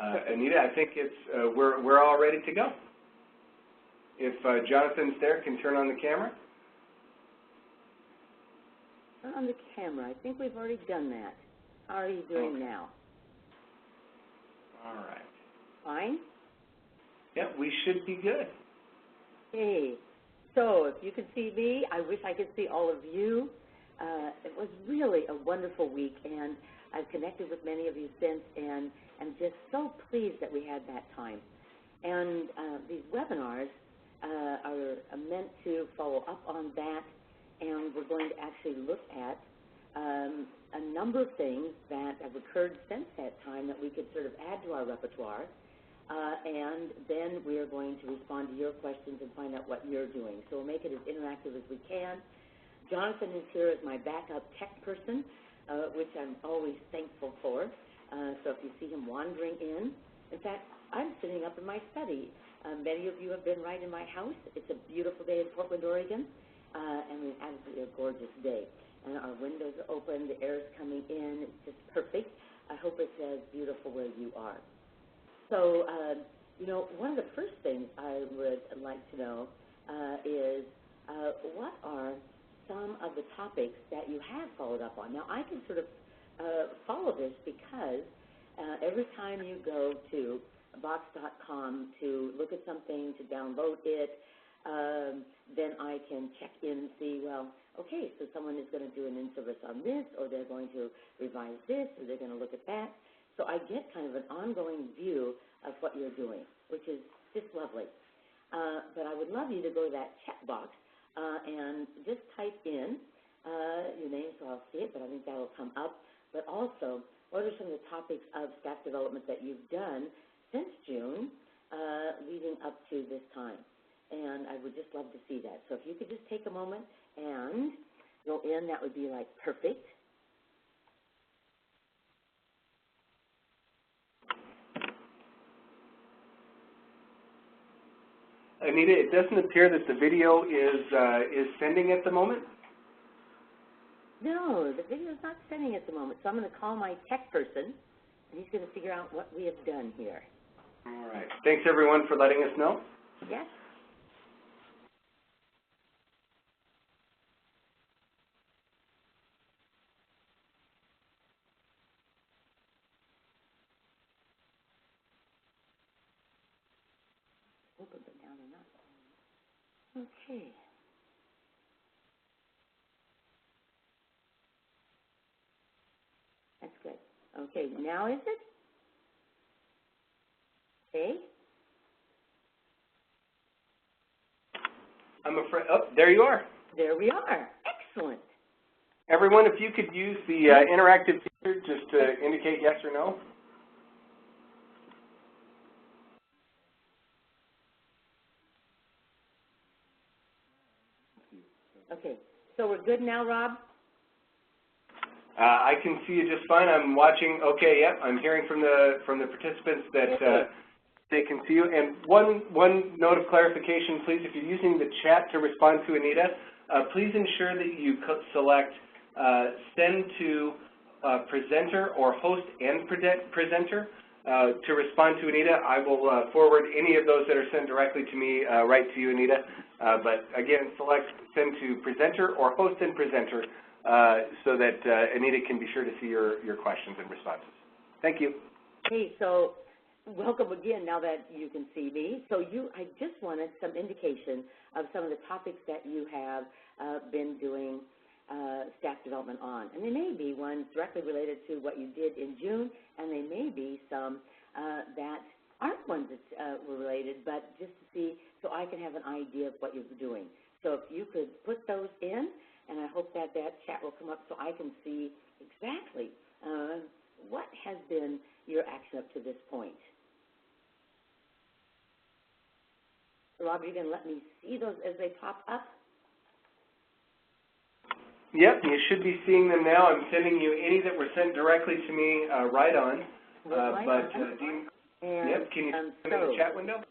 Anita, I think it's we're all ready to go. If Jonathan's there, can turn on the camera. Turn on the camera. I think we've already done that. How are you doing now? All right. Fine? Yep, we should be good. Hey, so if you could see me, I wish I could see all of you. It was really a wonderful week, and I've connected with many of you since, and I'm just so pleased that we had that time. And these webinars are meant to follow up on that, and we're going to actually look at a number of things that have occurred since that time that we could sort of add to our repertoire, and then we are going to respond to your questions and find out what you're doing. So we'll make it as interactive as we can. Jonathan is here as my backup tech person, which I'm always thankful for. So if you see him wandering in fact, I'm sitting up in my study. Many of you have been right in my house. It's a beautiful day in Portland, Oregon, and we've absolutely a gorgeous day. And our windows are open, the air is coming in, it's just perfect. I hope it's as beautiful where you are. So, one of the first things I would like to know is what are some of the topics that you have followed up on? Now, I can sort of follow this because every time you go to box.com to look at something, to download it, then I can check in and see, well, okay, so someone is going to do an in-service on this, or they're going to revise this, or they're going to look at that. So I get kind of an ongoing view of what you're doing, which is just lovely. But I would love you to go to that chat box and just type in your name so I'll see it, but I think that will come up. But also, what are some of the topics of staff development that you've done since June leading up to this time? And I would just love to see that. So if you could just take a moment and go in, that would be like perfect. Anita, it doesn't appear that the video is sending at the moment. No, the video is not sending at the moment. So I'm going to call my tech person, and he's going to figure out what we have done here. All right. Thanks, everyone, for letting us know. Yes. Open it down enough. Okay. That's good. Okay, now is it? Okay. I'm afraid, oh, there you are. There we are. Excellent. Everyone, if you could use the interactive feature just to indicate yes or no. Okay, so we're good now, Rob? I can see you just fine. I'm watching. Okay, yep. I'm hearing from the participants that they can see you. And one note of clarification, please. If you're using the chat to respond to Anita, please ensure that you select send to presenter or host and presenter to respond to Anita. I will forward any of those that are sent directly to me right to you, Anita. But again, select send to presenter or host and presenter so that Anita can be sure to see your questions and responses. Thank you. Hey, so welcome again now that you can see me. So I just wanted some indication of some of the topics that you have been doing staff development on. And there may be ones directly related to what you did in June, and there may be some that aren't ones that were related, but just to see, so I can have an idea of what you're doing. So if you could put those in, and I hope that chat will come up so I can see exactly what has been your action up to this point. Rob, you can let me see those as they pop up? Yep, you should be seeing them now. I'm sending you any that were sent directly to me right on. Dean, yep, can you see them in the chat window?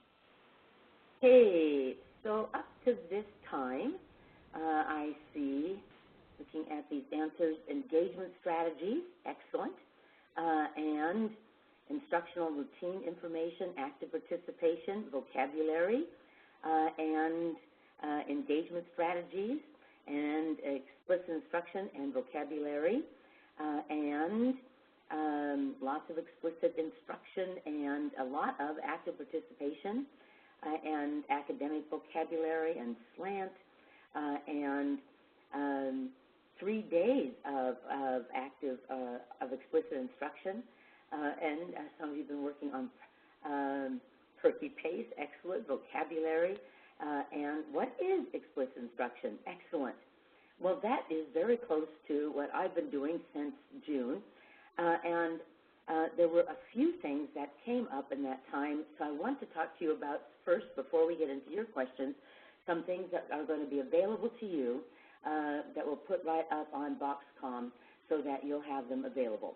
Okay, so up to this time, I see, looking at these answers, engagement strategies, excellent, and instructional routine information, active participation, vocabulary, and engagement strategies, and explicit instruction and vocabulary, and lots of explicit instruction and a lot of active participation, and academic vocabulary and slant, and 3 days of active, of explicit instruction, and some of you have been working on Brisk Pace, excellent, vocabulary, and what is explicit instruction? Excellent. Well, that is very close to what I've been doing since June, and there were a few things that came up in that time, so I want to talk to you about first, before we get into your questions, some things that are going to be available to you that we'll put right up on Boxcom so that you'll have them available.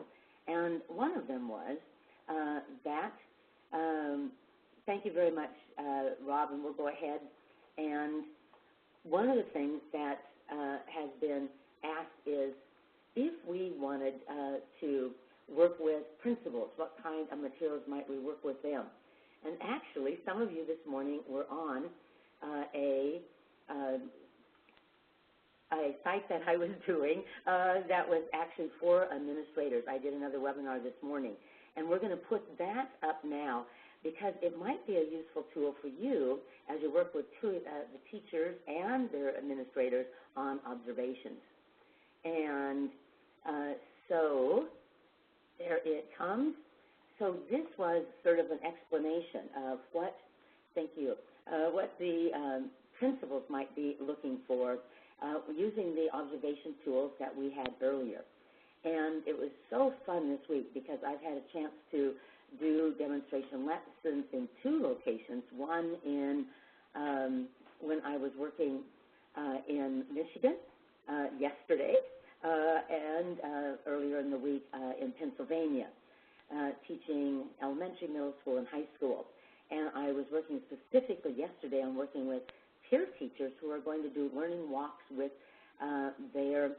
And one of them was thank you very much, Rob, and we'll go ahead. And one of the things that has been asked is if we wanted to work with principals, what kind of materials might we work with them? And actually, some of you this morning were on a site that I was doing that was actually for administrators. I did another webinar this morning. And we're going to put that up now because it might be a useful tool for you as you work with the teachers and their administrators on observations. And so there it comes. So this was sort of an explanation of what, what the principals might be looking for using the observation tools that we had earlier. And it was so fun this week because I've had a chance to do demonstration lessons in 2 locations, one in when I was working in Michigan yesterday and earlier in the week in Pennsylvania, teaching elementary, middle school, and high school. And I was working specifically yesterday on working with peer teachers who are going to do learning walks with their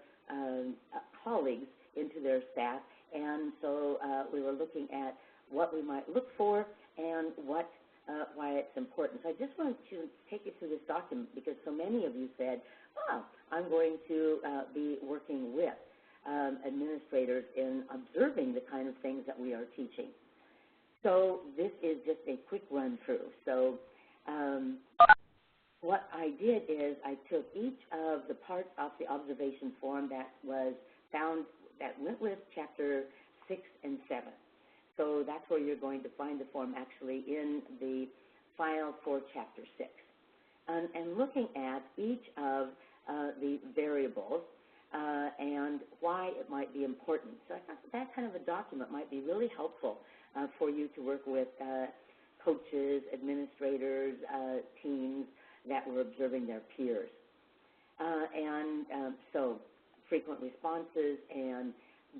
colleagues into their staff. And so we were looking at what we might look for and why it's important. So I just wanted to take you through this document because so many of you said, oh, I'm going to be working with administrators in observing the kind of things that we are teaching. So this is just a quick run through. So what I did is I took each of the parts of the observation form that was found, that went with Chapter 6 and 7. So that's where you're going to find the form actually in the file for Chapter 6. And looking at each of the variables and why it might be important. So I thought that kind of a document might be really helpful for you to work with coaches, administrators, teams that were observing their peers. So frequent responses, and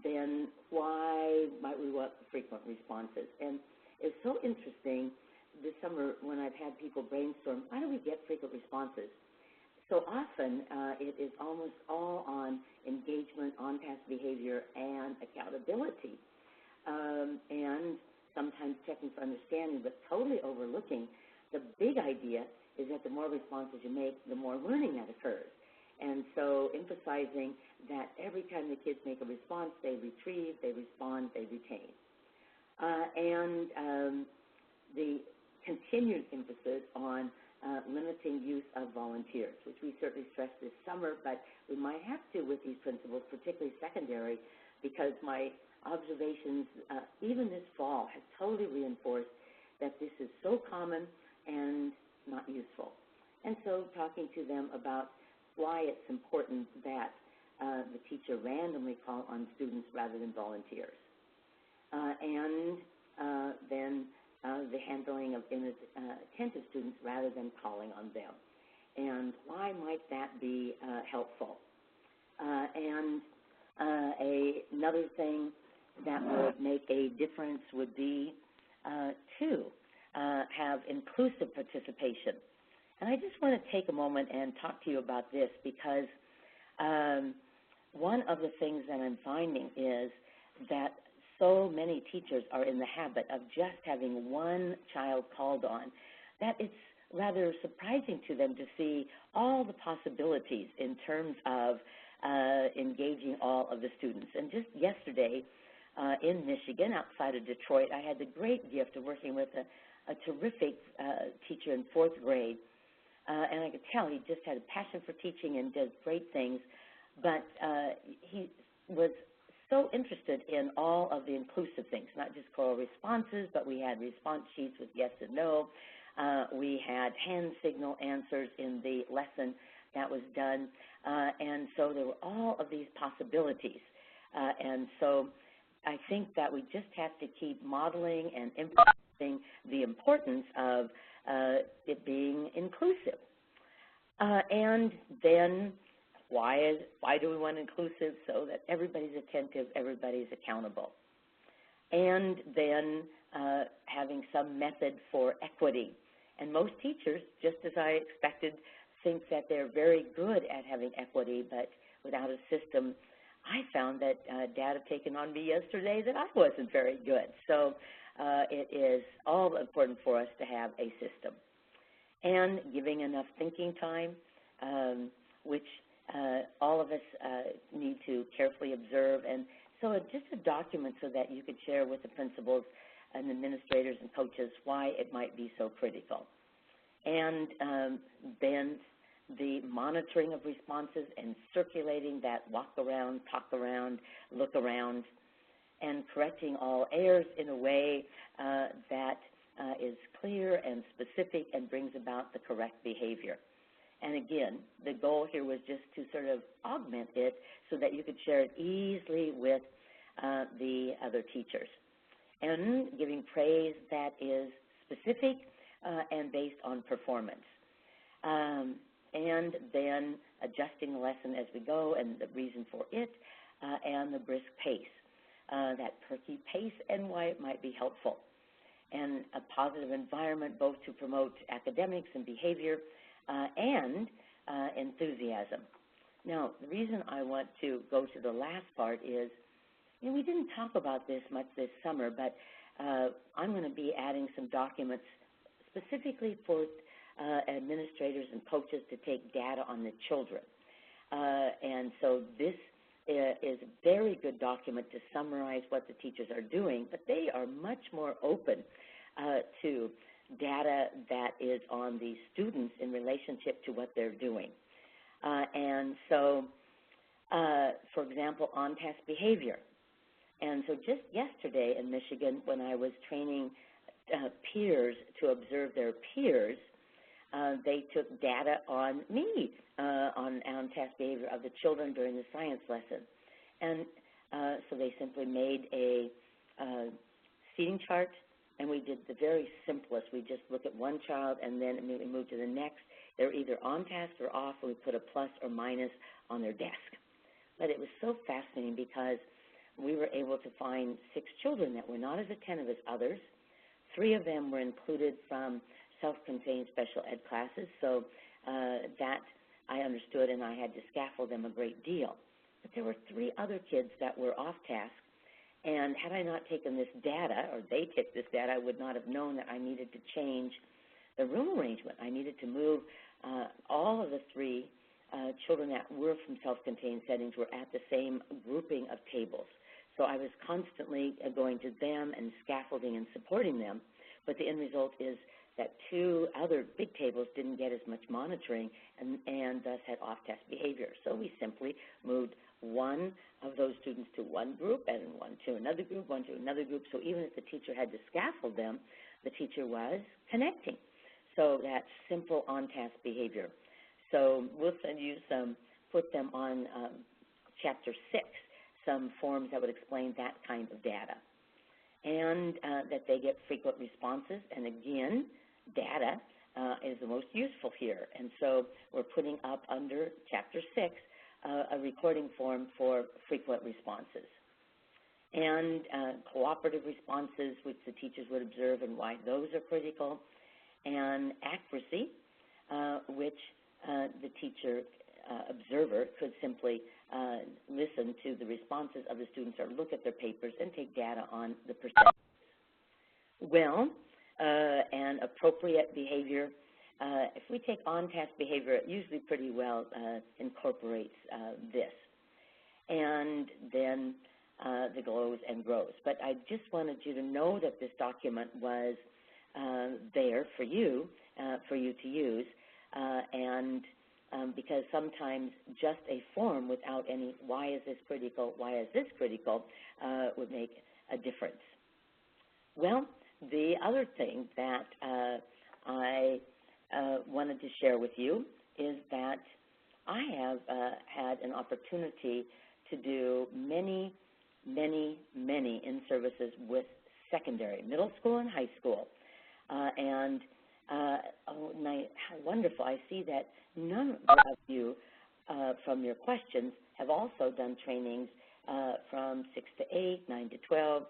then why might we want frequent responses? And it's so interesting this summer when I've had people brainstorm, why do we get frequent responses? So often it is almost all on engagement, on-task behavior, and accountability, and sometimes checking for understanding, but totally overlooking the big idea is that the more responses you make, the more learning that occurs. And so emphasizing that every time the kids make a response, they retrieve, they respond, they retain. And the continued emphasis on limiting use of volunteers, which we certainly stressed this summer, but we might have to with these principles, particularly secondary, because my observations, even this fall, have totally reinforced that this is so common and not useful. And so talking to them about why it's important that the teacher randomly call on students rather than volunteers. And then the handling of inattentive students rather than calling on them. And why might that be helpful? Another thing that would make a difference would be to have inclusive participation. And I just want to take a moment and talk to you about this because one of the things that I'm finding is that so many teachers are in the habit of just having one child called on, that it's rather surprising to them to see all the possibilities in terms of engaging all of the students. And just yesterday in Michigan, outside of Detroit, I had the great gift of working with a terrific teacher in 4th grade. And I could tell he just had a passion for teaching and does great things. But he was so interested in all of the inclusive things, not just choral responses, but we had response sheets with yes and no. We had hand signal answers in the lesson that was done. And so there were all of these possibilities. And so I think that we just have to keep modeling and emphasizing the importance of it being inclusive. And then why do we want inclusive? So that everybody's attentive, everybody's accountable. And then having some method for equity. And most teachers, just as I expected, think that they're very good at having equity, but without a system, I found that data taken on me yesterday that I wasn't very good. So it is all important for us to have a system. And giving enough thinking time, which all of us need to carefully observe. And so just a document so that you could share with the principals and administrators and coaches why it might be so critical. And then the monitoring of responses and circulating that walk around, talk around, look around, and correcting all errors in a way that is clear and specific and brings about the correct behavior. And again, the goal here was just to sort of augment it so that you could share it easily with the other teachers. And giving praise that is specific and based on performance. And then adjusting the lesson as we go and the reason for it, and the brisk pace, that perky pace and why it might be helpful. And a positive environment both to promote academics and behavior and enthusiasm. Now, the reason I want to go to the last part is, we didn't talk about this much this summer, but I'm going to be adding some documents specifically for administrators and coaches to take data on the children. And so this is a very good document to summarize what the teachers are doing, but they are much more open to data that is on the students in relationship to what they're doing. And so, for example, on-task behavior. And so just yesterday in Michigan, when I was training peers to observe their peers, they took data on me, on task behavior of the children during the science lesson. And so they simply made a seating chart, and we did the very simplest. We just look at one child and then immediately move to the next. They're either on task or off, and we put a plus or minus on their desk. But it was so fascinating because we were able to find 6 children that were not as attentive as others. 3 of them were included from self-contained special ed classes, so that I understood, and I had to scaffold them a great deal. But there were 3 other kids that were off task, and had I not taken this data, or they took this data, I would not have known that I needed to change the room arrangement. I needed to move all of the 3 children that were from self-contained settings were at the same grouping of tables. So I was constantly going to them and scaffolding and supporting them, but the end result is that 2 other big tables didn't get as much monitoring and thus had off-task behavior. So we simply moved one of those students to one group and one to another group, one to another group. So even if the teacher had to scaffold them, the teacher was connecting. So that's simple on-task behavior. So we'll send you put them on Chapter 6, some forms that would explain that kind of data. And that they get frequent responses. And again, data is the most useful here. And so we're putting up under Chapter 6 a recording form for frequent responses. And cooperative responses, which the teachers would observe and why those are critical. And accuracy, which the teacher observer could simply listen to the responses of the students or look at their papers and take data on the percentage. Well, and appropriate behavior, if we take on-task behavior, it usually pretty well incorporates this. And then the glows and grows. But I just wanted you to know that this document was there for you to use, and because sometimes just a form without any why is this critical, why is this critical, would make a difference. Well, the other thing that I wanted to share with you is that I have had an opportunity to do many in-services with secondary, middle school and high school. How wonderful. I see that none of you, from your questions, have also done trainings from 6 to 8, 9 to 12,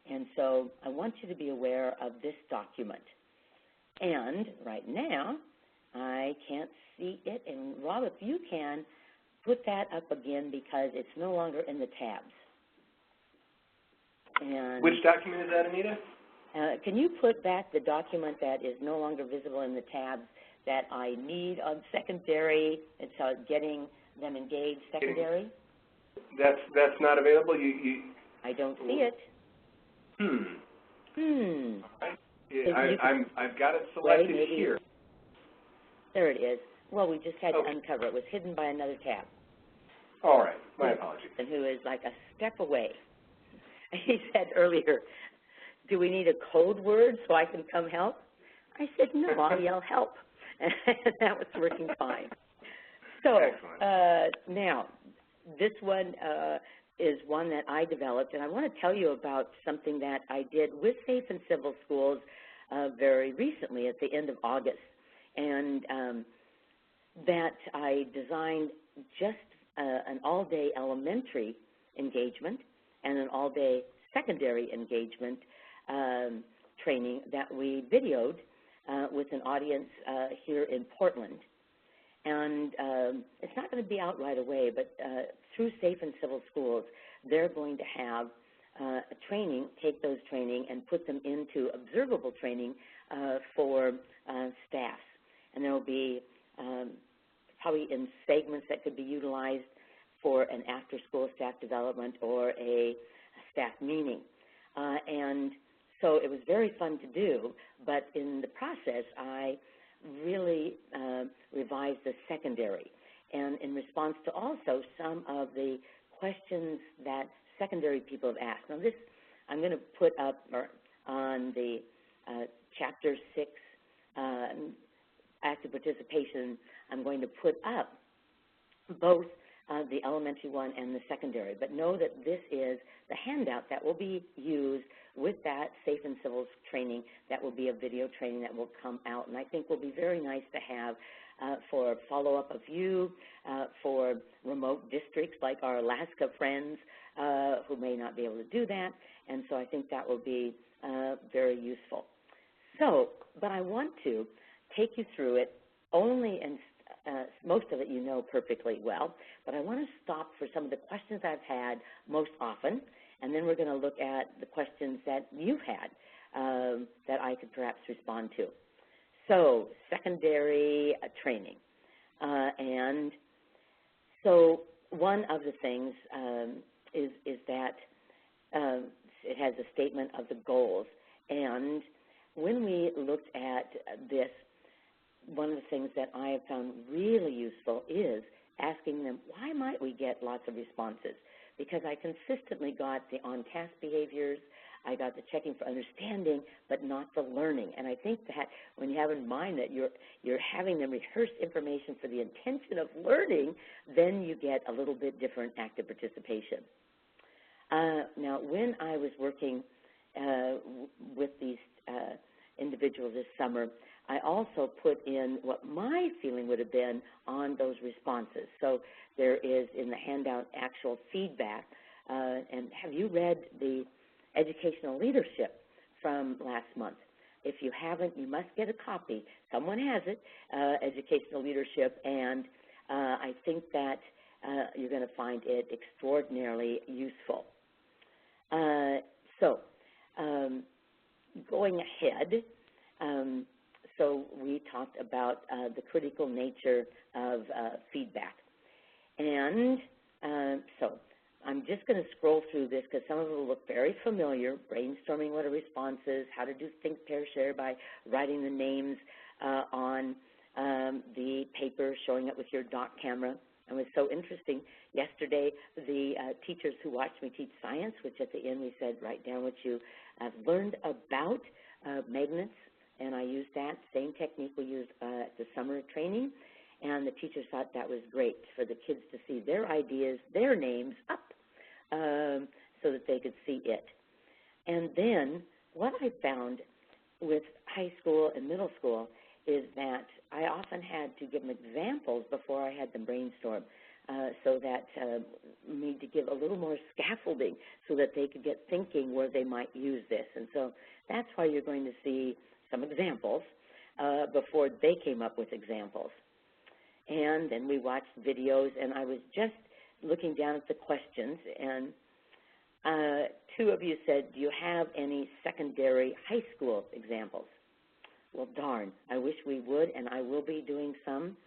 and so I want you to be aware of this document. And right now, I can't see it, and Rob, if you can, put that up again because it's no longer in the tabs. And which document is that, Anita? can you put back the document that is no longer visible in the tabs that I need on secondary, and so getting them engaged secondary? That's not available? I don't see it. Right. Yeah, I've got it selected here. There it is. Well, we just had to uncover it. It was hidden by another tab. All right. My apologies. And who is like a step away. He said earlier, do we need a code word so I can come help? I said, no, I'll yell help. And that was working fine. So now, this one is one that I developed, and I want to tell you about something that I did with Safe and Civil Schools very recently at the end of August, and that I designed just an all-day elementary engagement and an all-day secondary engagement training that we videoed with an audience here in Portland. And it's not going to be out right away, but through Safe and Civil Schools, they're going to have a training, take those training and put them into observable training for staff. And there will be probably in segments that could be utilized for an after-school staff development or a staff meeting. And so it was very fun to do, but in the process, I really revised the secondary. And in response to also some of the questions that secondary people have asked. Now this, I'm going to put up on the Chapter 6 active participation, I'm going to put up both the elementary one and the secondary. But know that this is the handout that will be used with that Safe and Civil training. That will be a video training that will come out, and I think will be very nice to have for follow-up of you, for remote districts like our Alaska friends who may not be able to do that, and so I think that will be very useful. So, but I want to take you through it only in most of it you know perfectly well, but I want to stop for some of the questions I've had most often, and then we're going to look at the questions that you've had that I could perhaps respond to. So, secondary training. And so one of the things is that it has a statement of the goals. And when we looked at this, one of the things that I have found really useful is asking them, why might we get lots of responses? Because I consistently got the on-task behaviors, I got the checking for understanding, but not the learning. And I think that when you have in mind that you're having them rehearse information for the intention of learning, then you get a little bit different active participation. Now, when I was working with these individuals this summer, I also put in what my feeling would have been on those responses. So there is in the handout actual feedback. And have you read the educational leadership from last month? If you haven't, you must get a copy. Someone has it, educational leadership, and I think that you're going to find it extraordinarily useful. So going ahead, so we talked about the critical nature of feedback. And so I'm just going to scroll through this because some of it will look very familiar. Brainstorming what a response is, how to do think, pair, share by writing the names on the paper, showing it with your doc camera. It was so interesting. Yesterday, the teachers who watched me teach science, which at the end we said, write down what you have learned about magnets, and I used that same technique we used at the summer training, and the teachers thought that was great for the kids to see their ideas, their names up, so that they could see it. And then what I found with high school and middle school is that I often had to give them examples before I had them brainstorm, so that need to give a little more scaffolding so that they could get thinking where they might use this. And so that's why you're going to see some examples before they came up with examples. And then we watched videos, and I was just looking down at the questions, and two of you said, do you have any secondary high school examples? Well, darn, I wish we would, and I will be doing some.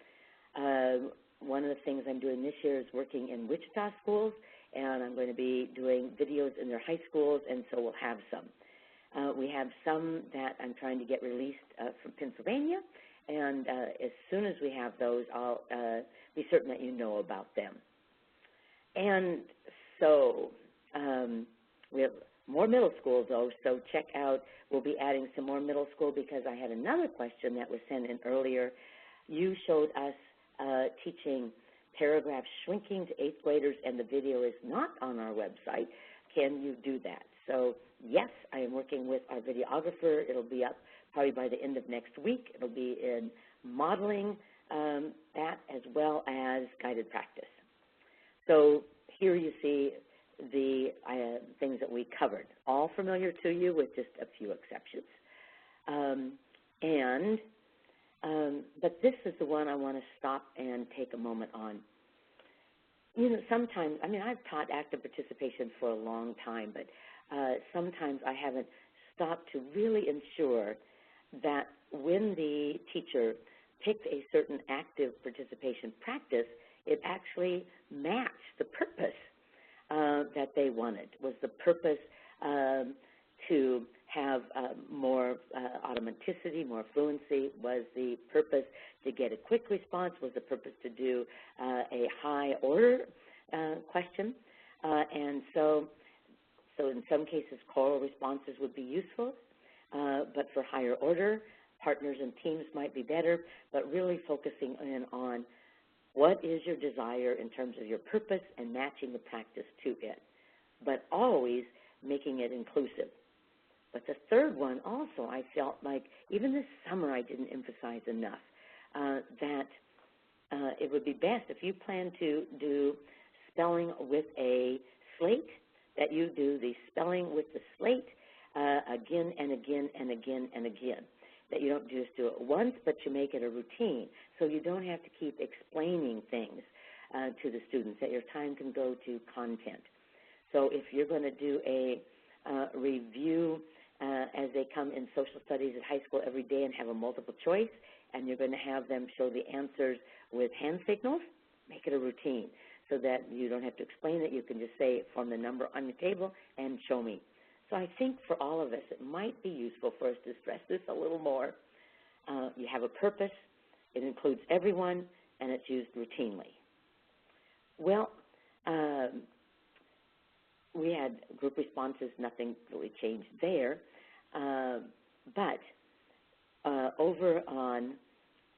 One of the things I'm doing this year is working in Wichita schools, and I'm going to be doing videos in their high schools, and so we'll have some. We have some that I'm trying to get released from Pennsylvania, and as soon as we have those, I'll be certain that you know about them. And so we have more middle school, though, so check out, we'll be adding some more middle school because I had another question that was sent in earlier. You showed us teaching paragraph shrinking to 8th graders, and the video is not on our website. Can you do that? So, yes, I am working with our videographer. It'll be up probably by the end of next week. It'll be in modeling that as well as guided practice. So here you see the things that we covered, all familiar to you with just a few exceptions. But this is the one I want to stop and take a moment on. You know, sometimes, I mean, I've taught active participation for a long time, but sometimes I haven't stopped to really ensure that when the teacher picked a certain active participation practice, it actually matched the purpose that they wanted. Was the purpose to have more automaticity, more fluency? Was the purpose to get a quick response? Was the purpose to do a high order question? And so in some cases, choral responses would be useful, but for higher order, partners and teams might be better, but really focusing in on what is your desire in terms of your purpose and matching the practice to it, but always making it inclusive. But the third one also, I felt like, even this summer I didn't emphasize enough, that it would be best if you plan to do spelling with a slate, that you do the spelling with the slate again and again and again and again. That you don't just do it once, but you make it a routine, so you don't have to keep explaining things to the students, that your time can go to content. So if you're going to do a review as they come in social studies at high school every day and have a multiple choice, and you're going to have them show the answers with hand signals, make it a routine so that you don't have to explain it. You can just say, form the number on the table and show me. So I think for all of us, it might be useful for us to stress this a little more. You have a purpose, it includes everyone, and it's used routinely. Well, we had group responses, nothing really changed there. But over on,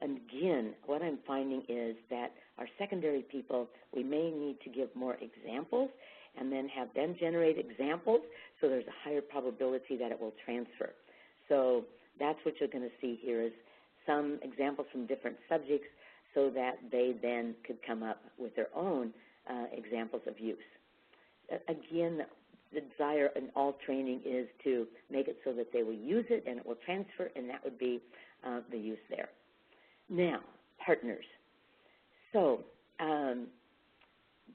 and again, what I'm finding is that our secondary people, we may need to give more examples and then have them generate examples, so there's a higher probability that it will transfer. So that's what you're going to see here is some examples from different subjects so that they then could come up with their own examples of use. Again, the desire in all training is to make it so that they will use it and it will transfer, and that would be the use there. Now, partners. So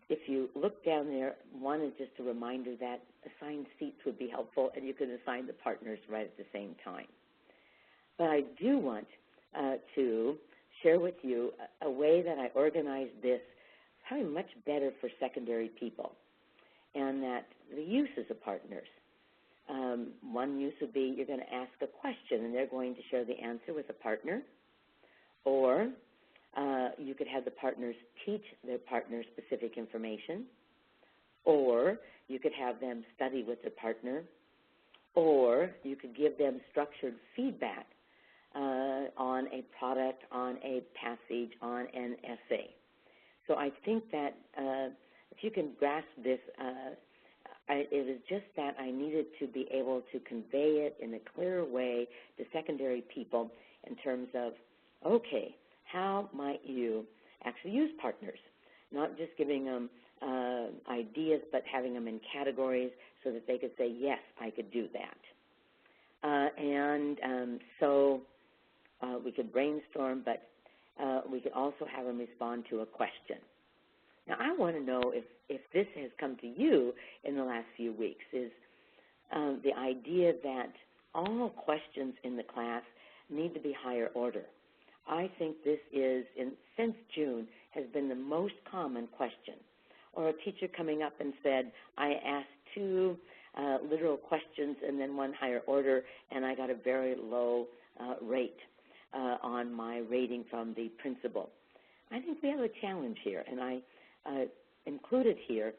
if you look down there, one is just a reminder that assigned seats would be helpful, and you can assign the partners right at the same time. But I do want to share with you a way that I organized this probably much better for secondary people, and that the uses of partners. One use would be you're going to ask a question, and they're going to share the answer with a partner, or you could have the partners teach their partner specific information, or you could have them study with their partner, or you could give them structured feedback on a product, on a passage, on an essay. So I think that if you can grasp this, it was just that I needed to be able to convey it in a clearer way to secondary people in terms of, okay, how might you actually use partners? Not just giving them ideas, but having them in categories so that they could say, yes, I could do that. So we could brainstorm, but we could also have them respond to a question. Now, I want to know if this has come to you in the last few weeks, is the idea that all questions in the class need to be higher order. I think this is, since June, has been the most common question. Or a teacher coming up and said, I asked 2 literal questions and then 1 higher order, and I got a very low rate on my rating from the principal. I think we have a challenge here, and I included here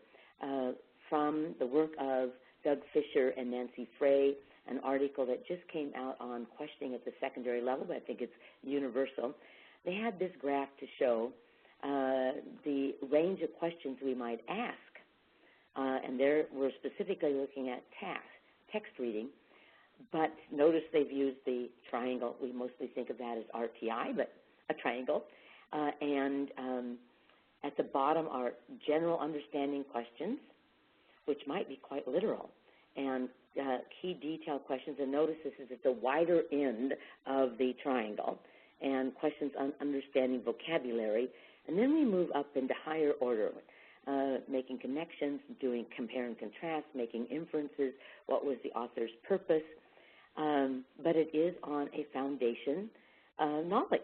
from the work of Doug Fisher and Nancy Frey, an article that just came out on questioning at the secondary level, but I think it's universal. They had this graph to show the range of questions we might ask, and there we're specifically looking at text reading, but notice they've used the triangle. We mostly think of that as RTI, but a triangle. And at the bottom are general understanding questions, which might be quite literal, and key detail questions. And notice this is at the wider end of the triangle, and questions on understanding vocabulary. And then we move up into higher order, making connections, doing compare and contrast, making inferences, what was the author's purpose. But it is on a foundation knowledge.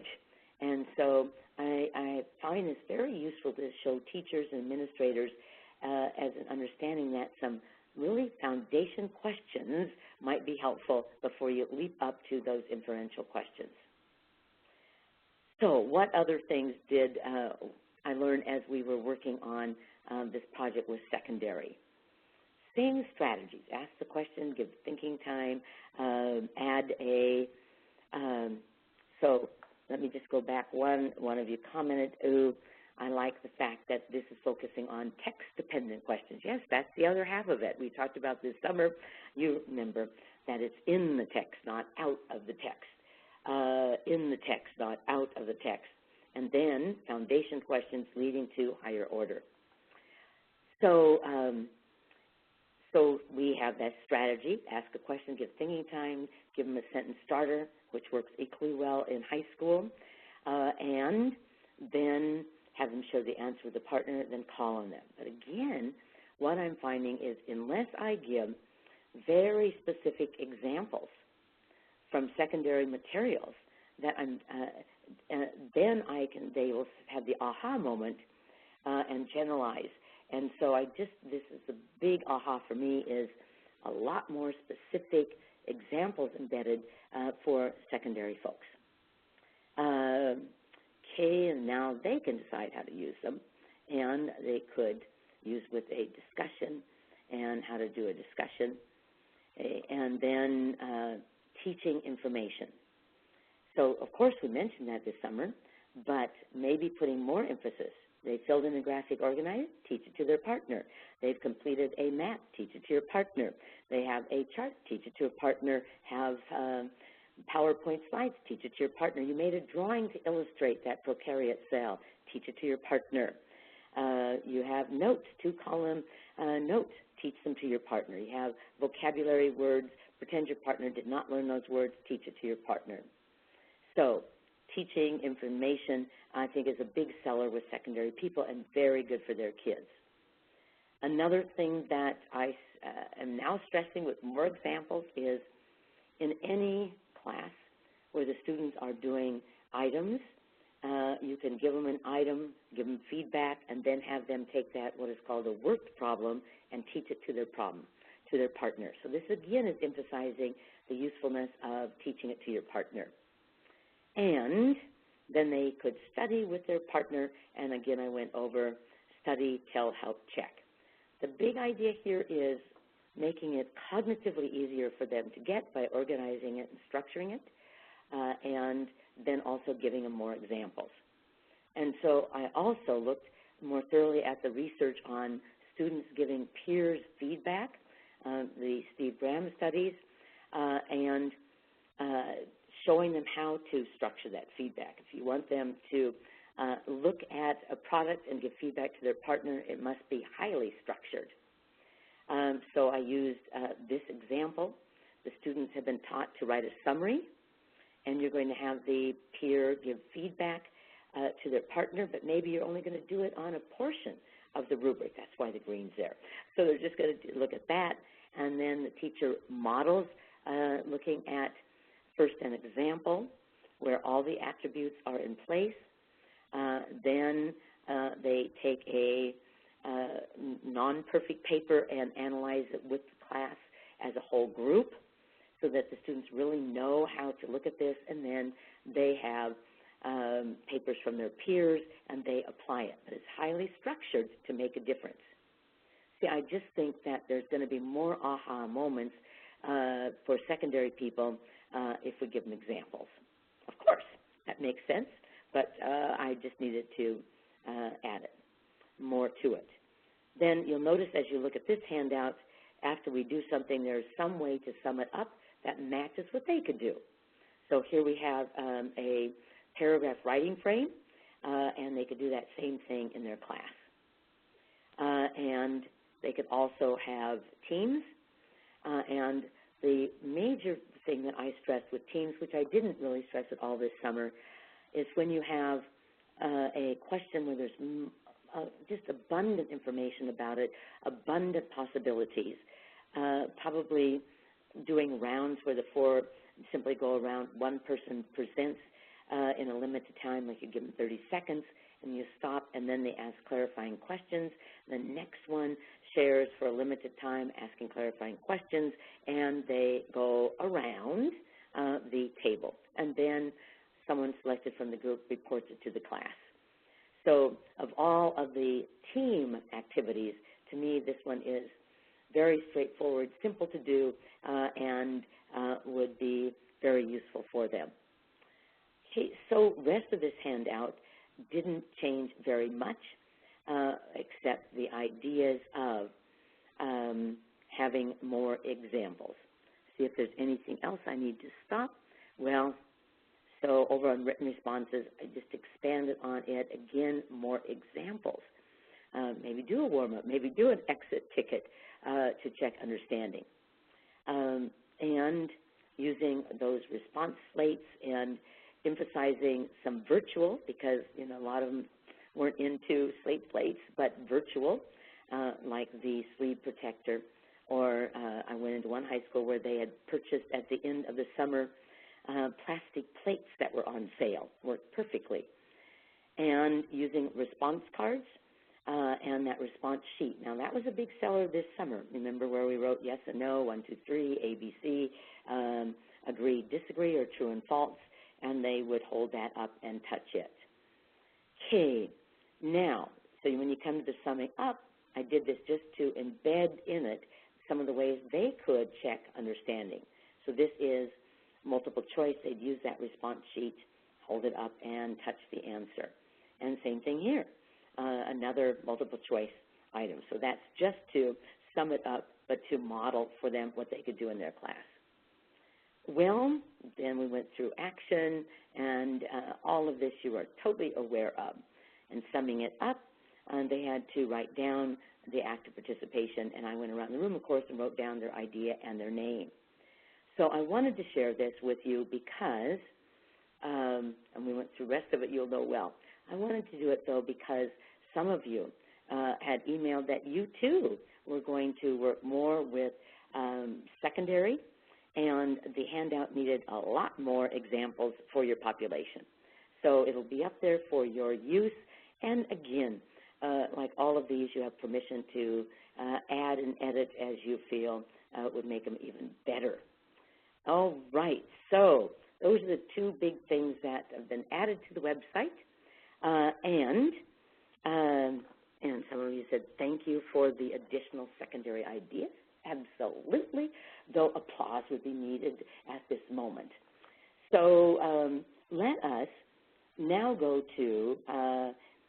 And so I find this very useful to show teachers and administrators as an understanding that some really foundation questions might be helpful before you leap up to those inferential questions. So what other things did I learn as we were working on this project with secondary? Same strategies. Ask the question, give thinking time, add a, so let me just go back. One of you commented, ooh, I like the fact that this is focusing on text-dependent questions. Yes, that's the other half of it. We talked about this summer. You remember that it's in the text, not out of the text. In the text, not out of the text. And then foundation questions leading to higher order. So we have that strategy. Ask a question, give thinking time, give them a sentence starter, which works equally well in high school, and then have them show the answer with the partner, then call on them. But again, what I'm finding is unless I give very specific examples from secondary materials, that then they will have the aha moment and generalize. And so this is the big aha for me, is a lot more specific examples embedded for secondary folks. Okay, and now they can decide how to use them, and they could use with a discussion and how to do a discussion, and then teaching information. So, of course, we mentioned that this summer, but maybe putting more emphasis. They filled in a graphic organizer, teach it to their partner. They've completed a map, teach it to your partner. They have a chart, teach it to a partner. Have PowerPoint slides, teach it to your partner. You made a drawing to illustrate that prokaryote cell, teach it to your partner. You have notes, 2-column notes, teach them to your partner. You have vocabulary words, pretend your partner did not learn those words, teach it to your partner. So teaching information, I think, is a big seller with secondary people and very good for their kids. Another thing that I am now stressing with more examples is in any class where the students are doing items, you can give them an item, give them feedback, and then have them take that, what is called a worked problem, and teach it to their partner. So this, again, is emphasizing the usefulness of teaching it to your partner. And then they could study with their partner, and again, I went over study, tell, help, check. The big idea here is making it cognitively easier for them to get by organizing it and structuring it, and then also giving them more examples. And so I also looked more thoroughly at the research on students giving peers feedback, the Steve Graham studies, and showing them how to structure that feedback. If you want them to look at a product and give feedback to their partner, it must be highly structured. So I used this example. The students have been taught to write a summary, and you're going to have the peer give feedback to their partner, but maybe you're only going to do it on a portion of the rubric. That's why the green's there. So they're just going to look at that, and then the teacher models looking at first an example where all the attributes are in place. Then they take a non-perfect paper and analyze it with the class as a whole group so that the students really know how to look at this, and then they have papers from their peers and they apply it. But it's highly structured to make a difference. See, I just think that there's going to be more aha moments for secondary people if we give them examples. Of course, that makes sense, but I just needed to add it, more to it. Then you'll notice as you look at this handout, after we do something, there's some way to sum it up that matches what they could do. So here we have a paragraph writing frame, and they could do that same thing in their class. And they could also have teams, and the major thing that I stressed with teams, which I didn't really stress at all this summer, is when you have a question where there's just abundant information about it, abundant possibilities, probably doing rounds where the four simply go around, one person presents in a limited time, like you give them 30 seconds, and you stop, and then they ask clarifying questions. The next one shares for a limited time, asking clarifying questions, and they go around the table. And then someone selected from the group reports it to the class. So of all of the team activities, to me, this one is very straightforward, simple to do, and would be very useful for them. Okay, so rest of this handout didn't change very much, except the ideas of having more examples. See if there's anything else I need to stop. Well, so over on written responses, I just expanded on it. Again, more examples. Maybe do a warm-up, maybe do an exit ticket to check understanding. And using those response slates and emphasizing some virtual, because a lot of them weren't into slate plates, but virtual, like the sleeve protector. Or I went into one high school where they had purchased at the end of the summer plastic plates that were on sale, worked perfectly. And using response cards and that response sheet. Now, that was a big seller this summer. Remember where we wrote yes and no, 1, 2, 3, ABC, agree, disagree, or true and false, and they would hold that up and touch it. Okay, now, so when you come to the summing up, I did this just to embed in it some of the ways they could check understanding. So this is multiple choice. They'd use that response sheet, hold it up, and touch the answer. And same thing here, another multiple choice item. So that's just to sum it up, but to model for them what they could do in their class. Well, then we went through action, and all of this you are totally aware of. And summing it up, they had to write down the act of participation, and I went around the room, of course, and wrote down their idea and their name. So I wanted to share this with you because and we went through the rest of it, you'll know well. I wanted to do it, though, because some of you had emailed that you, too, were going to work more with secondary, and the handout needed a lot more examples for your population. So it'll be up there for your use, and again, like all of these, you have permission to add and edit as you feel would make them even better. All right, so those are the two big things that have been added to the website, and some of you said thank you for the additional secondary ideas. Absolutely, though applause would be needed at this moment. So let us now go to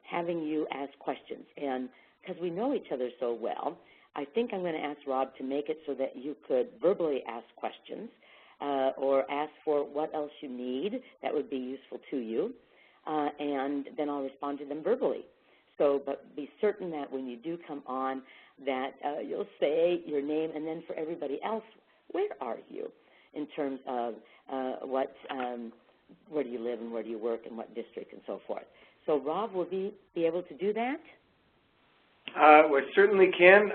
having you ask questions. And because we know each other so well, I think I'm going to ask Rob to make it so that you could verbally ask questions or ask for what else you need that would be useful to you, and then I'll respond to them verbally. So, but be certain that when you do come on that you'll say your name, and then for everybody else, where are you in terms of where do you live and where do you work and what district and so forth. So Rob, will be able to do that? We certainly can.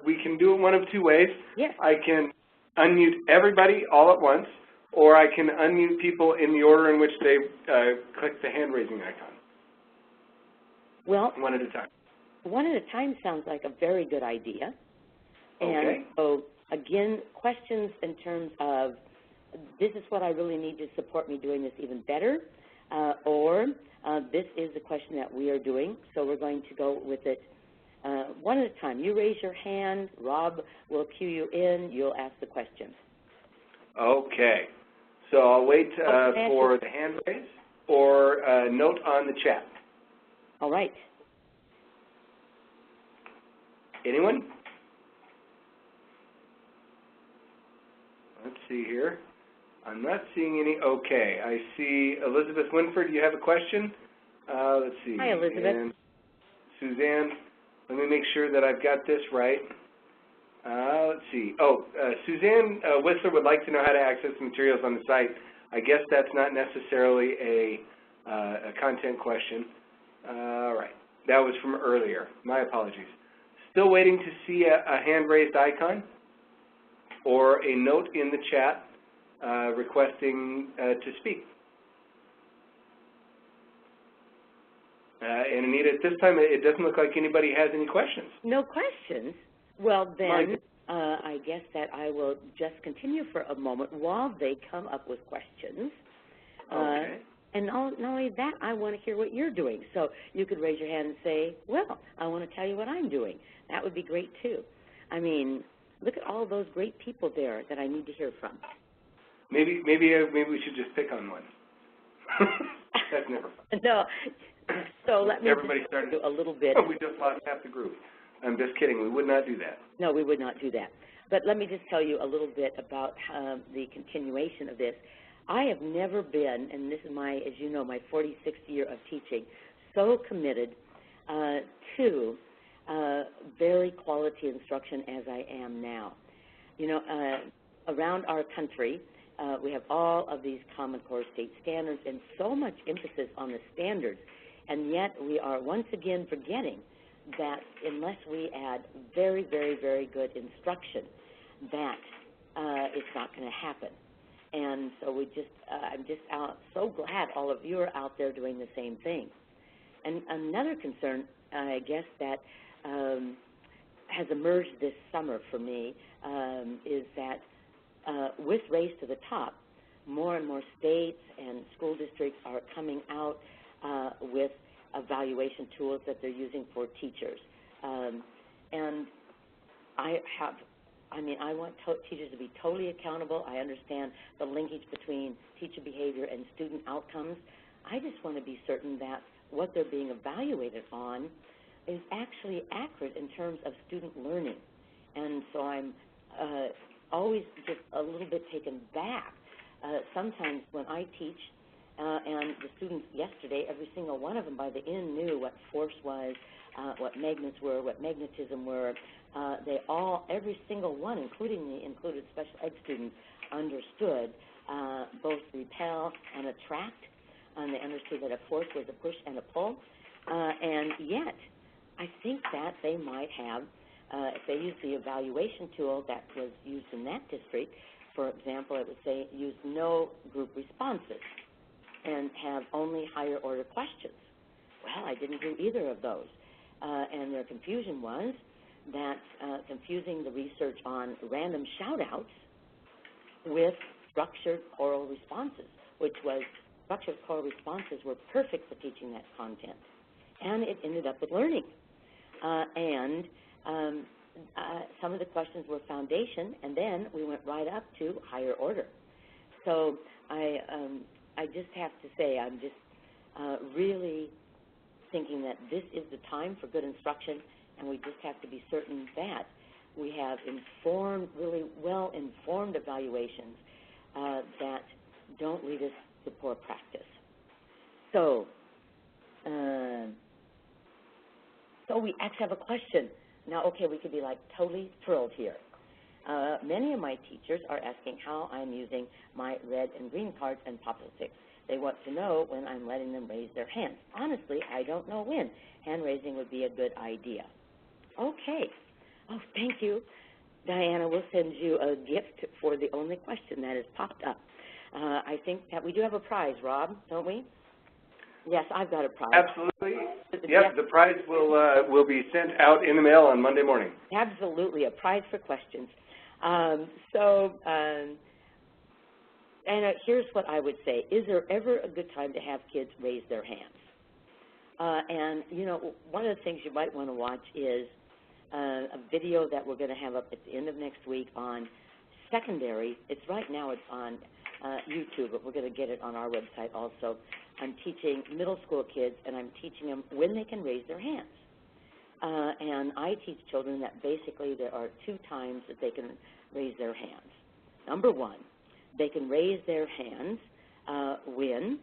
We can do it one of two ways. Yes. I can unmute everybody all at once, or I can unmute people in the order in which they click the hand-raising icon. Well, one at a time. One at a time sounds like a very good idea. And okay. So, again, questions in terms of this is what I really need to support me doing this even better, or this is the question that we are doing, so we're going to go with it one at a time. You raise your hand, Rob will cue you in, you'll ask the question. Okay. So I'll wait for the hand raise or a note on the chat. All right. Anyone? Let's see here. I'm not seeing any. Okay. I see Elizabeth Winford. Do you have a question? Let's see. Hi, Elizabeth. And Suzanne, let me make sure that I've got this right. Let's see. Oh, Suzanne Whistler would like to know how to access materials on the site. I guess that's not necessarily a content question. All right. That was from earlier. My apologies. Still waiting to see a hand-raised icon or a note in the chat requesting to speak. And Anita, at this time, it doesn't look like anybody has any questions. No questions? Well, then I guess that I will just continue for a moment while they come up with questions. Okay. And not only that, I want to hear what you're doing. So you could raise your hand and say, well, I want to tell you what I'm doing. That would be great, too. I mean, look at all those great people there that I need to hear from. Maybe we should just pick on one. That's never fun. No. So let me just do a little bit. We just lost half the group. I'm just kidding. We would not do that. No, we would not do that. But let me just tell you a little bit about the continuation of this. I have never been, and this is my, as you know, my 46th year of teaching, so committed to very quality instruction as I am now. You know, around our country, we have all of these Common Core state standards and so much emphasis on the standards, and yet we are once again forgetting that unless we add very, very, very good instruction, that it's not going to happen. And so I'm just so glad all of you are out there doing the same thing. And another concern, I guess, that has emerged this summer for me is that with Race to the Top, more and more states and school districts are coming out with evaluation tools that they're using for teachers. And I want teachers to be totally accountable. I understand the linkage between teacher behavior and student outcomes. I just want to be certain that what they're being evaluated on is actually accurate in terms of student learning. And so I'm always just a little bit taken back. Sometimes when I teach, and the students yesterday, every single one of them by the end knew what force was, what magnets were, what magnetism were. They all, every single one, including the included special ed students, understood both repel and attract. and they understood that a force was a push and a pull, and yet I think that they might have, if they use the evaluation tool that was used in that district, for example, it would say use no group responses and have only higher order questions. Well, I didn't do either of those. And their confusion was that confusing the research on random shout-outs with structured choral responses, which was structured choral responses were perfect for teaching that content. And it ended up with learning. Some of the questions were foundation, and then we went right up to higher order. So I just have to say I'm just really thinking that this is the time for good instruction, and we just have to be certain that we have informed, really well-informed evaluations that don't lead us to poor practice. So we actually have a question. Now, okay, we could be like totally thrilled here. Many of my teachers are asking how I'm using my red and green cards and popsicle sticks. They want to know when I'm letting them raise their hands. Honestly, I don't know when. Hand raising would be a good idea. Okay. Oh, thank you. Diana, we'll send you a gift for the only question that has popped up. I think that we do have a prize, Rob, don't we? Yes, I've got a prize. Absolutely. Yep, the prize will be sent out in the mail on Monday morning. Absolutely, a prize for questions. And here's what I would say. Is there ever a good time to have kids raise their hands? And, you know, one of the things you might want to watch is a video that we're going to have up at the end of next week on secondary. Right now it's on YouTube, but we're going to get it on our website also. I'm teaching middle school kids, and I'm teaching them when they can raise their hands. And I teach children that basically there are 2 times that they can raise their hands. Number 1, they can raise their hands when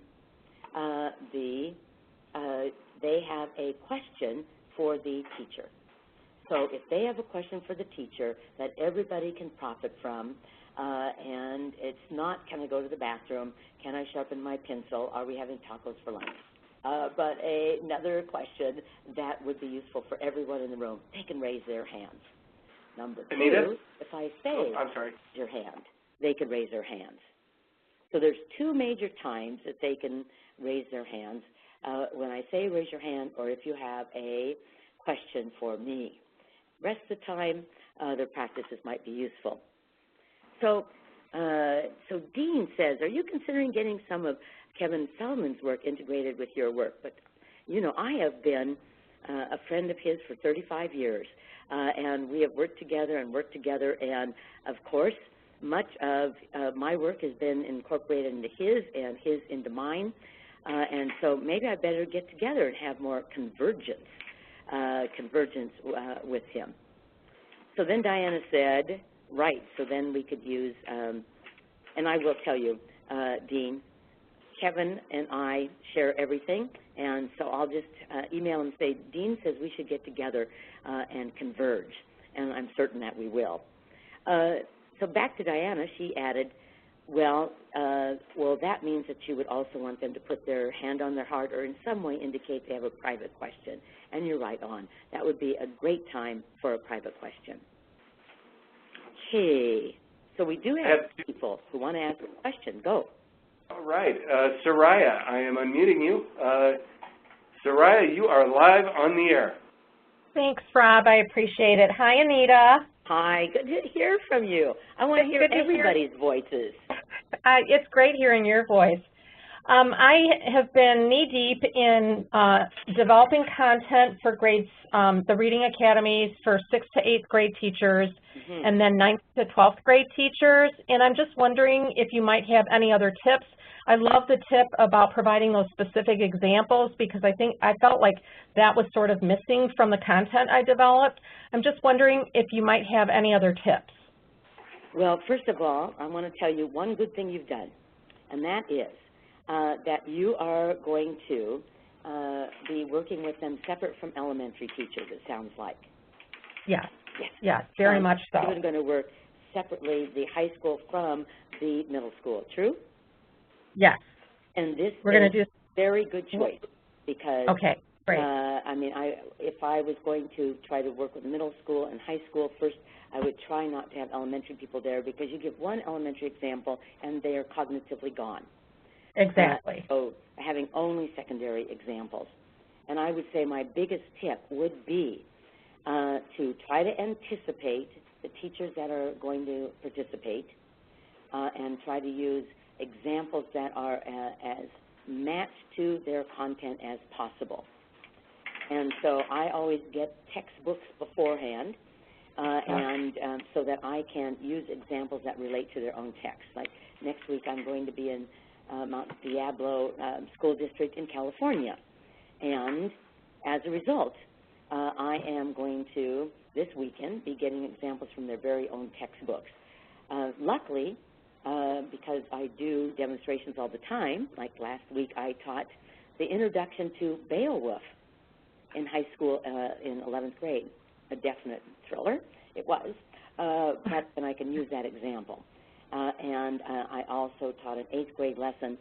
they have a question for the teacher. So if they have a question for the teacher that everybody can profit from, and it's not, can I go to the bathroom, can I sharpen my pencil, are we having tacos for lunch? But another question that would be useful for everyone in the room, they can raise their hands. Number 2, Anita? if I say, I'm sorry. raise your hand, they can raise their hands. So there's 2 major times that they can raise their hands. When I say raise your hand, or if you have a question for me. Rest of the time, their practices might be useful. So Dean says, are you considering getting some of Kevin Feldman's work integrated with your work? But, you know, I have been a friend of his for 35 years, and we have worked together, and, of course, much of my work has been incorporated into his and his into mine, and so maybe I better get together and have more convergence with him. So then Diana said, right, so then we could use, and I will tell you, Dean, Kevin and I share everything, and so I'll just email him and say, Dean says we should get together and converge, and I'm certain that we will. So back to Diana, she added, well, that means that you would also want them to put their hand on their heart or in some way indicate they have a private question. And you're right on. That would be a great time for a private question. Okay. So we do have people who want to ask a question. Go. All right. Soraya, I am unmuting you. Soraya, you are live on the air. Thanks, Rob. I appreciate it. Hi, Anita. Hi. Good to hear from you. I want to hear everybody's voices. It's great hearing your voice. I have been knee-deep in developing content for grades, the Reading Academies for 6th to 8th grade teachers, and then 9th to 12th grade teachers. And I'm just wondering if you might have any other tips. I love the tip about providing those specific examples because I felt like that was sort of missing from the content I developed. I'm just wondering if you might have any other tips. Well, first of all, I want to tell you one good thing you've done, and that is that you are going to be working with them separate from elementary teachers, it sounds like. Yes, yes, very much so. You're going to work separately the high school from the middle school, true? Yes. And this we're going to do Very good choice, because okay, great. I mean, if I was going to try to work with middle school and high school, first I would try not to have elementary people there, because you give one elementary example and they are cognitively gone. Exactly. So having only secondary examples. And I would say my biggest tip would be to try to anticipate the teachers that are going to participate and try to use examples that are as matched to their content as possible. And so I always get textbooks beforehand, and so that I can use examples that relate to their own text. Like next week I'm going to be in Mount Diablo School District in California. And as a result, I am going to, this weekend, be getting examples from their very own textbooks. Luckily, because I do demonstrations all the time, like last week I taught the introduction to Beowulf in high school in 11th grade, a definite thriller, it was, but then I can use that example. And I also taught an 8th grade lesson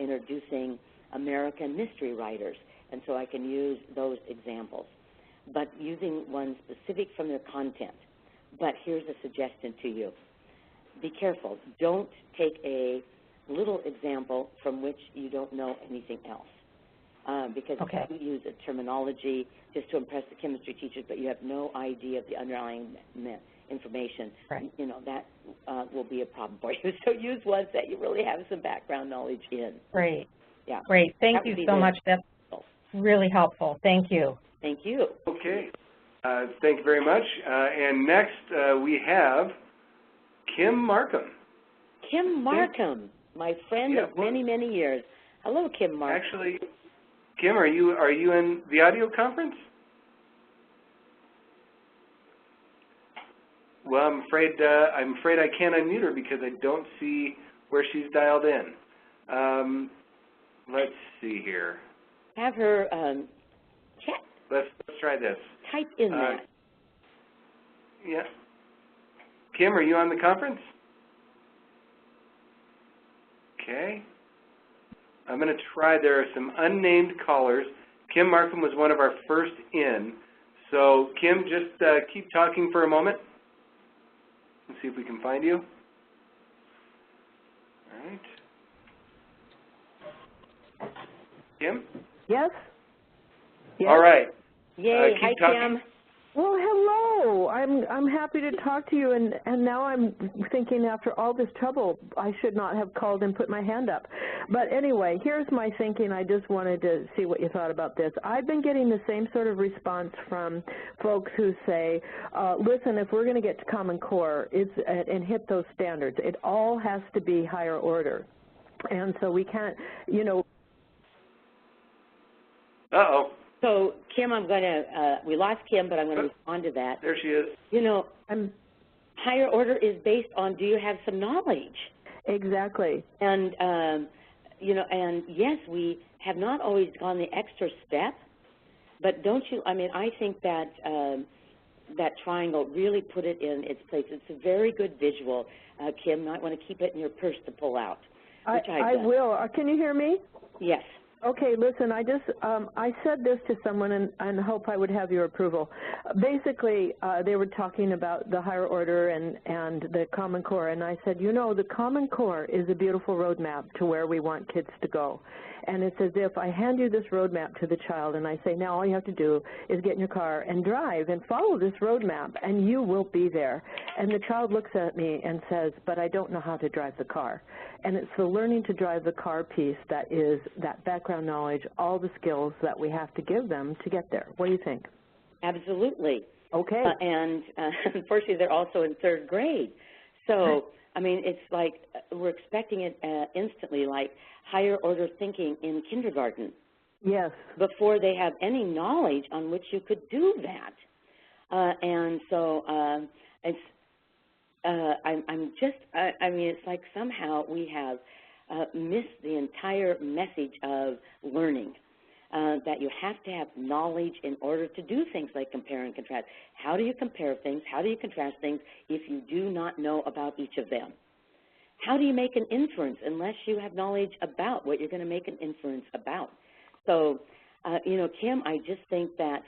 introducing American mystery writers, and so I can use those examples, but using one specific from their content. But here's a suggestion to you. Be careful. Don't take a little example from which you don't know anything else, because if you use a terminology just to impress the chemistry teachers, but you have no idea of the underlying information, you know, that will be a problem for you. So use ones that you really have some background knowledge in. Great. Yeah. Great. Thank you so much. That's really helpful. Thank you. Thank you. Okay. Thank you very much. And next we have Kim Markham. Kim Markham, my friend of many, many years. Hello, Kim Markham. Actually, Kim, are you in the audio conference? Well, I'm afraid I can't unmute her because I don't see where she's dialed in. Let's see here. Have her chat. Let's try this. Type in that. Yeah. Kim, are you on the conference? Okay. I'm going to try. There are some unnamed callers. Kim Markham was one of our first in. So, Kim, just keep talking for a moment. Let's see if we can find you. All right. Kim? Yes? Yes? All right. Yay. Hi, talking. Kim. Well, hello. I'm happy to talk to you, and now I'm thinking after all this trouble, I should not have called and put my hand up. But anyway, here's my thinking. I just wanted to see what you thought about this. I've been getting the same sort of response from folks who say, listen, if we're going to get to Common Core and hit those standards, it all has to be higher order. And so we can't, you know. Uh-oh. So, Kim, I'm going to, we lost Kim, but I'm going to respond to that. There she is. You know, higher order is based on, do you have some knowledge? Exactly. And, you know, and yes, we have not always gone the extra step, but don't you, I mean, I think that that triangle really put it in its place. It's a very good visual. Kim, might want to keep it in your purse to pull out. I will. Can you hear me? Yes. Okay, listen, I said this to someone and hope I would have your approval. Basically, they were talking about the higher order and the Common Core, and I said, you know, the Common Core is a beautiful roadmap to where we want kids to go. And it's as if I hand you this roadmap to the child and I say, now all you have to do is get in your car and drive and follow this roadmap and you will be there. And the child looks at me and says, but I don't know how to drive the car. And it's the learning to drive the car piece that is that background knowledge, all the skills that we have to give them to get there. What do you think? Absolutely. Okay. And unfortunately, they're also in 3rd grade. So, I mean, it's like we're expecting it instantly, like higher order thinking in kindergarten. Yes. Before they have any knowledge on which you could do that. And so it's, I mean, it's like somehow we have missed the entire message of learning, that you have to have knowledge in order to do things like compare and contrast. How do you compare things? How do you contrast things if you do not know about each of them? how do you make an inference unless you have knowledge about what you're going to make an inference about? So, you know, Kim, I just think that,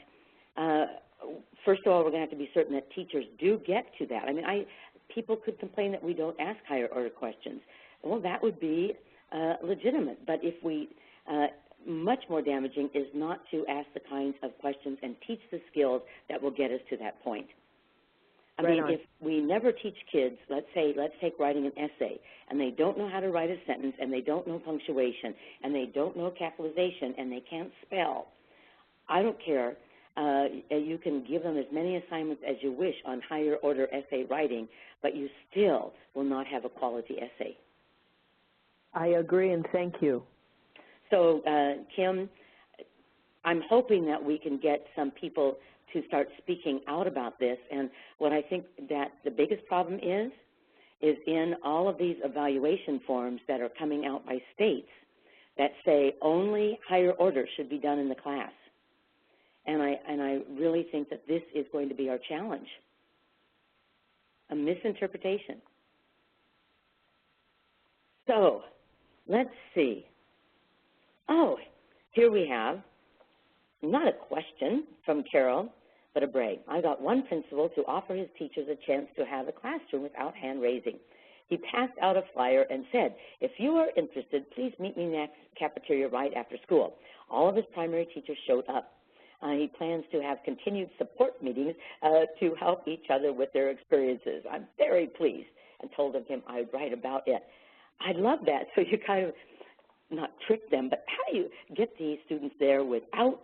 first of all, we're going to have to be certain that teachers do get to that. I mean, people could complain that we don't ask higher order questions. Well, that would be legitimate. But if we, much more damaging is not to ask the kinds of questions and teach the skills that will get us to that point. I mean, if we never teach kids, let's take writing an essay, and they don't know how to write a sentence, and they don't know punctuation, and they don't know capitalization, and they can't spell, I don't care. You can give them as many assignments as you wish on higher order essay writing, but you still will not have a quality essay. I agree, and thank you. So, Kim, I'm hoping that we can get some people to start speaking out about this. And what I think that the biggest problem is in all of these evaluation forms that are coming out by states that say only higher order should be done in the class. And I really think that this is going to be our challenge, a misinterpretation. So let's see. Oh, here we have not a question from Carol, but a brag. I got one principal to offer his teachers a chance to have a classroom without hand raising. He passed out a flyer and said, if you are interested, please meet me next cafeteria right after school. All of his primary teachers showed up. He plans to have continued support meetings to help each other with their experiences. I'm very pleased, and told him I'd write about it. I love that. So you kind of not trick them, but how do you get these students there without,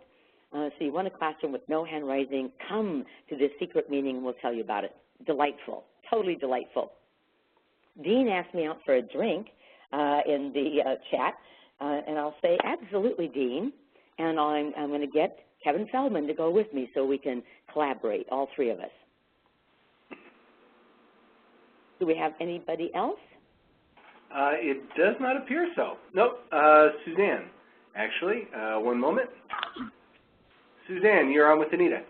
so you want a classroom with no hand raising, come to this secret meeting and we'll tell you about it. Delightful, totally delightful. Dean asked me out for a drink in the chat, and I'll say, absolutely, Dean, and I'm going to get Kevin Feldman to go with me so we can collaborate, all three of us. Do we have anybody else? It does not appear so. Nope. Suzanne, actually, one moment. Suzanne, you're on with Anita.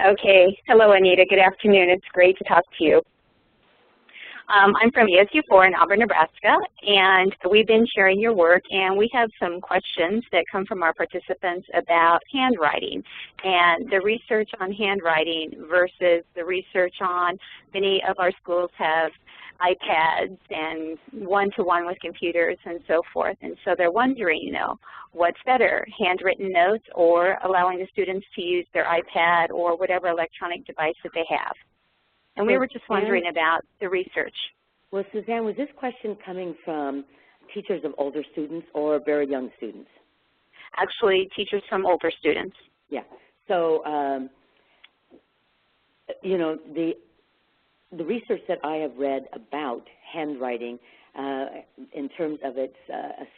Okay. Hello, Anita. Good afternoon. It's great to talk to you. I'm from ESU4 in Auburn, Nebraska, and we've been sharing your work, and we have some questions that come from our participants about handwriting and the research on handwriting versus the research on many of our schools have iPads and one-to-one with computers and so forth. And so they're wondering, you know, what's better, handwritten notes or allowing the students to use their iPad or whatever electronic device that they have? And we were just wondering about the research. Well, Suzanne, was this question coming from teachers of older students or very young students? Actually, teachers from older students. Yeah. So, you know, the research that I have read about handwriting in terms of its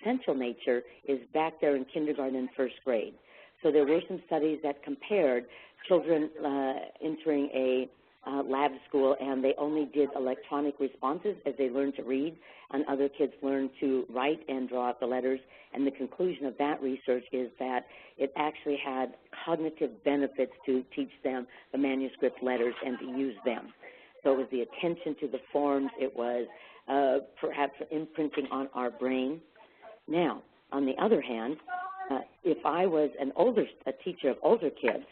essential nature is back there in kindergarten and first grade. So there were some studies that compared children entering a lab school, and they only did electronic responses as they learned to read, and other kids learned to write and draw out the letters. And the conclusion of that research is that it actually had cognitive benefits to teach them the manuscript letters and to use them. So it was the attention to the forms. It was perhaps imprinting on our brain. Now, on the other hand, if I was a teacher of older kids,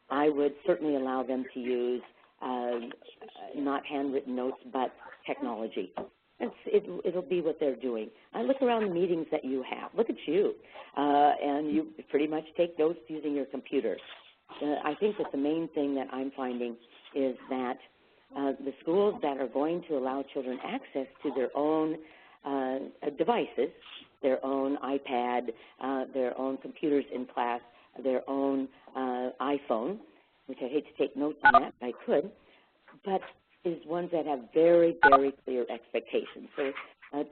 I would certainly allow them to use not handwritten notes, but technology. It'll be what they're doing. I look around the meetings that you have. Look at you. And you pretty much take notes using your computer. I think that the main thing that I'm finding is that the schools that are going to allow children access to their own devices, their own iPad, their own computers in class, their own iPhone, which I hate to take notes on that, but I could, but is ones that have very, very clear expectations. So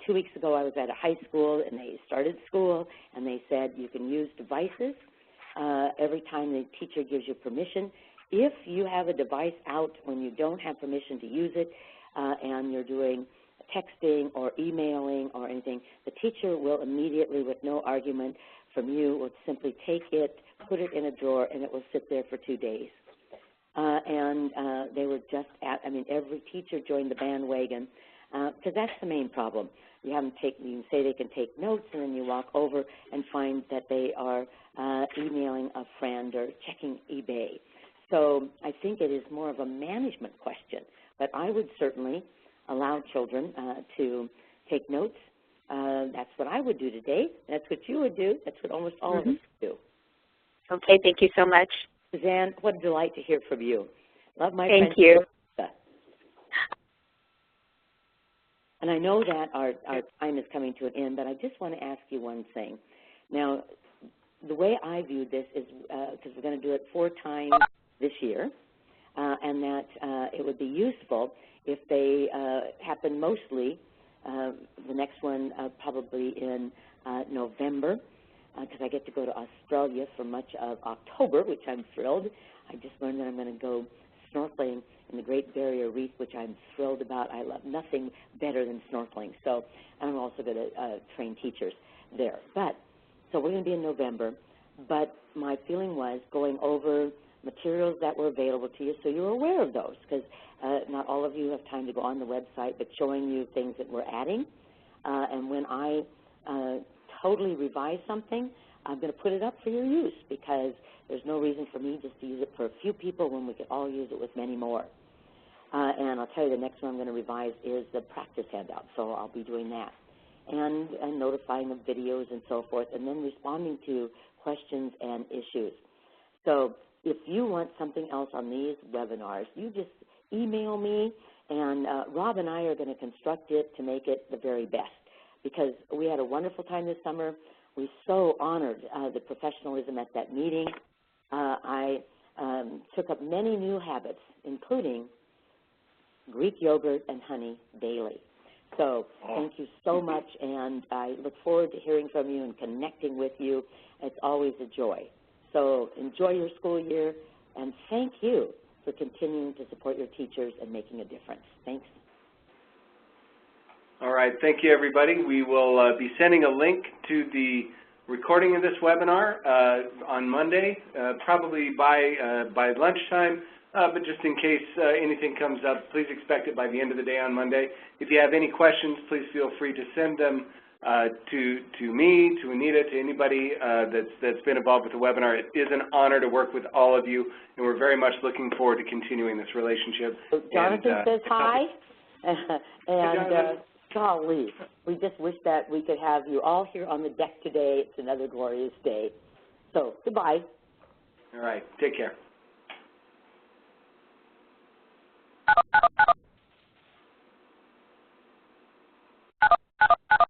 2 weeks ago I was at a high school and they started school and they said you can use devices every time the teacher gives you permission. If you have a device out when you don't have permission to use it and you're doing texting or emailing or anything, the teacher will immediately, with no argument from you, will simply take it, put it in a drawer, and it will sit there for 2 days. And they were just every teacher joined the bandwagon. because that's the main problem. You have them you can say they can take notes, and then you walk over and find that they are emailing a friend or checking eBay. So I think it is more of a management question, but I would certainly allow children to take notes. That's what I would do today. That's what you would do. That's what almost all of us do. Okay, thank you so much. Suzanne, what a delight to hear from you. Love my Thank friend. you. And I know that our time is coming to an end, but I just want to ask you one thing. Now, the way I view this is, because we're going to do it 4 times this year, and that it would be useful if they happen mostly, the next one probably in November, because I get to go to Australia for much of October, which I'm thrilled. I just learned that I'm going to go snorkeling in the Great Barrier Reef, which I'm thrilled about. I love nothing better than snorkeling. So I'm also going to train teachers there. So we're going to be in November, but my feeling was going over materials that were available to you so you're aware of those, because not all of you have time to go on the website, but showing you things that we're adding. And when I totally revise something, I'm going to put it up for your use, because there's no reason for me just to use it for a few people when we could all use it with many more. And I'll tell you, the next one I'm going to revise is the practice handout, so I'll be doing that. And notifying of videos and so forth, and then responding to questions and issues. So if you want something else on these webinars, you just email me, and Rob and I are going to construct it to make it the very best, because we had a wonderful time this summer. We so honored the professionalism at that meeting. I took up many new habits, including Greek yogurt and honey daily. So thank you so much, and I look forward to hearing from you and connecting with you. It's always a joy. So enjoy your school year, and thank you for continuing to support your teachers and making a difference. Thanks. All right, thank you, everybody. We will be sending a link to the recording of this webinar on Monday, probably by lunchtime. But just in case anything comes up, please expect it by the end of the day on Monday. If you have any questions, please feel free to send them to me, to Anita, to anybody that's been involved with the webinar. It is an honor to work with all of you, and we're very much looking forward to continuing this relationship. So Jonathan says hi, and golly, we just wish that we could have you all here on the deck today. It's another glorious day. So goodbye. All right, take care.